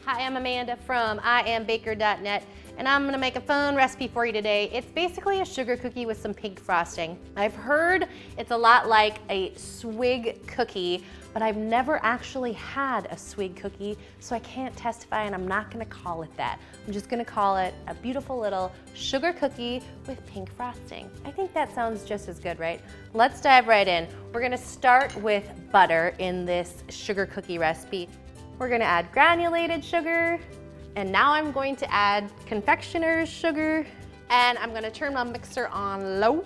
Hi, I'm Amanda from iambaker.net, and I'm gonna make a fun recipe for you today. It's basically a sugar cookie with some pink frosting. I've heard it's a lot like a swig cookie, but I've never actually had a swig cookie, so I can't testify, and I'm not gonna call it that. I'm just gonna call it a beautiful little sugar cookie with pink frosting. I think that sounds just as good, right? Let's dive right in. We're gonna start with butter in this sugar cookie recipe. We're gonna add granulated sugar, and now I'm going to add confectioner's sugar, and I'm gonna turn my mixer on low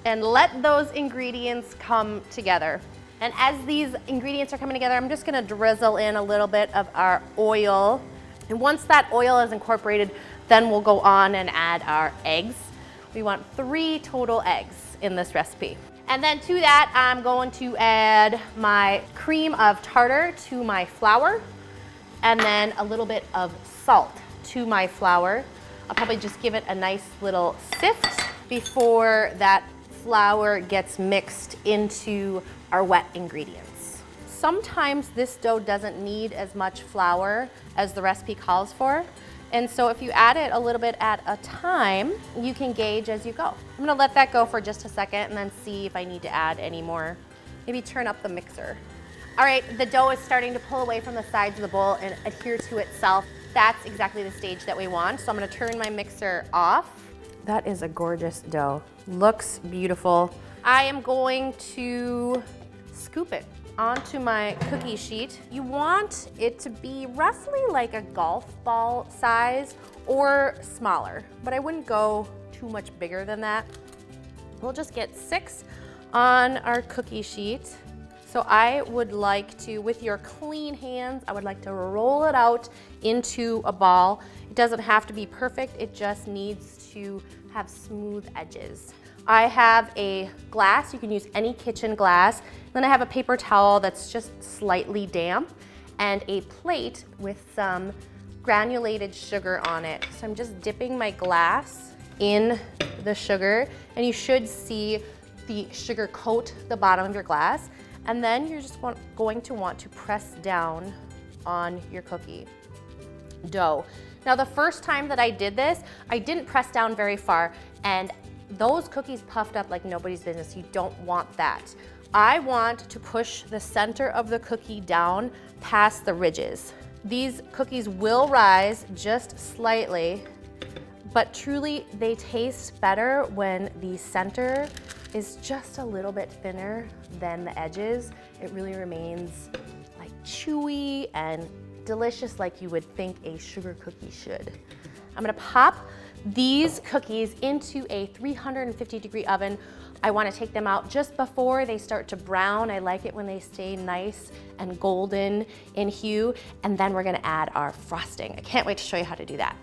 and let those ingredients come together. And as these ingredients are coming together, I'm just gonna drizzle in a little bit of our oil. And once that oil is incorporated, then we'll go on and add our eggs. We want 3 total eggs in this recipe. And then to that, I'm going to add my cream of tartar to my flour, and then a little bit of salt to my flour. I'll probably just give it a nice little sift before that flour gets mixed into our wet ingredients. Sometimes this dough doesn't need as much flour as the recipe calls for. And so if you add it a little bit at a time, you can gauge as you go. I'm gonna let that go for just a second and then see if I need to add any more. Maybe turn up the mixer. All right, the dough is starting to pull away from the sides of the bowl and adhere to itself. That's exactly the stage that we want. So I'm gonna turn my mixer off. That is a gorgeous dough. Looks beautiful. I am going to scoop it onto my cookie sheet. You want it to be roughly like a golf ball size or smaller, but I wouldn't go too much bigger than that. We'll just get 6 on our cookie sheet. So I would like to, with your clean hands, I would like to roll it out into a ball. It doesn't have to be perfect, it just needs to have smooth edges. I have a glass, you can use any kitchen glass. Then I have a paper towel that's just slightly damp and a plate with some granulated sugar on it. So I'm just dipping my glass in the sugar, and you should see the sugar coat the bottom of your glass. And then you're just going to want to press down on your cookie dough. Now the first time that I did this, I didn't press down very far, and those cookies puffed up like nobody's business. You don't want that. I want to push the center of the cookie down past the ridges. These cookies will rise just slightly, but truly they taste better when the center is just a little bit thinner than the edges. It really remains like chewy and delicious like you would think a sugar cookie should. I'm gonna pop these cookies into a 350-degree oven. I want to take them out just before they start to brown. I like it when they stay nice and golden in hue. And then we're gonna add our frosting. I can't wait to show you how to do that.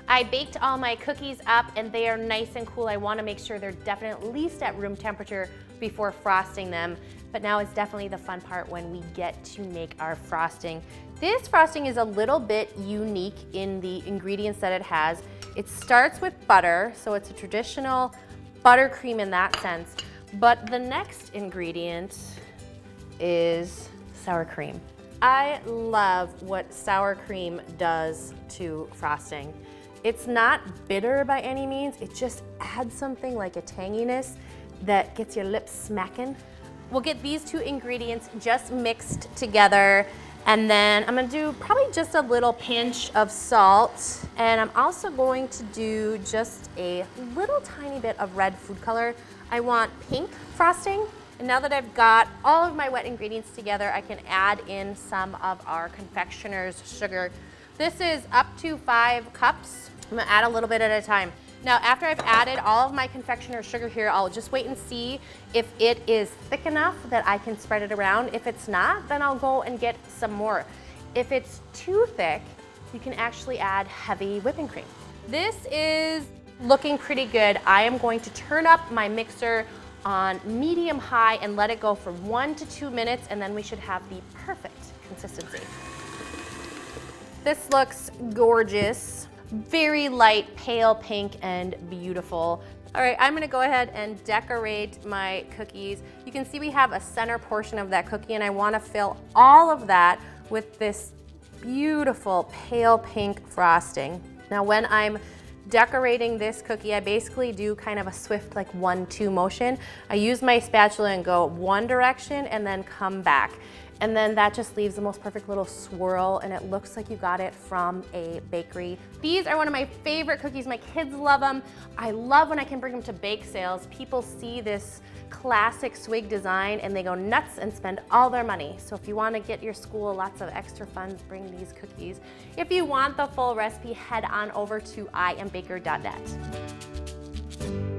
I baked all my cookies up and they are nice and cool. I want to make sure they're definitely at least at room temperature before frosting them. But now is definitely the fun part when we get to make our frosting. This frosting is a little bit unique in the ingredients that it has. It starts with butter, so it's a traditional buttercream in that sense. But the next ingredient is sour cream. I love what sour cream does to frosting. It's not bitter by any means, it just adds something like a tanginess that gets your lips smacking. We'll get these 2 ingredients just mixed together, and then I'm gonna do probably just a little pinch of salt, and I'm also going to do just a little tiny bit of red food color. I want pink frosting, and now that I've got all of my wet ingredients together, I can add in some of our confectioner's sugar. This is up to 5 cups. I'm gonna add a little bit at a time. Now, after I've added all of my confectioner's sugar here, I'll just wait and see if it is thick enough that I can spread it around. If it's not, then I'll go and get some more. If it's too thick, you can actually add heavy whipping cream. This is looking pretty good. I am going to turn up my mixer on medium high and let it go for 1 to 2 minutes, and then we should have the perfect consistency. This looks gorgeous. Very light, pale pink and beautiful. All right, I'm gonna go ahead and decorate my cookies. You can see we have a center portion of that cookie, and I wanna fill all of that with this beautiful pale pink frosting. Now when I'm decorating this cookie, I basically do kind of a swift like 1-2 motion. I use my spatula and go one direction and then come back. And then that just leaves the most perfect little swirl, and it looks like you got it from a bakery. These are one of my favorite cookies. My kids love them. I love when I can bring them to bake sales. People see this classic swig design and they go nuts and spend all their money. So if you want to get your school lots of extra funds, bring these cookies. If you want the full recipe, head on over to iambaker.net.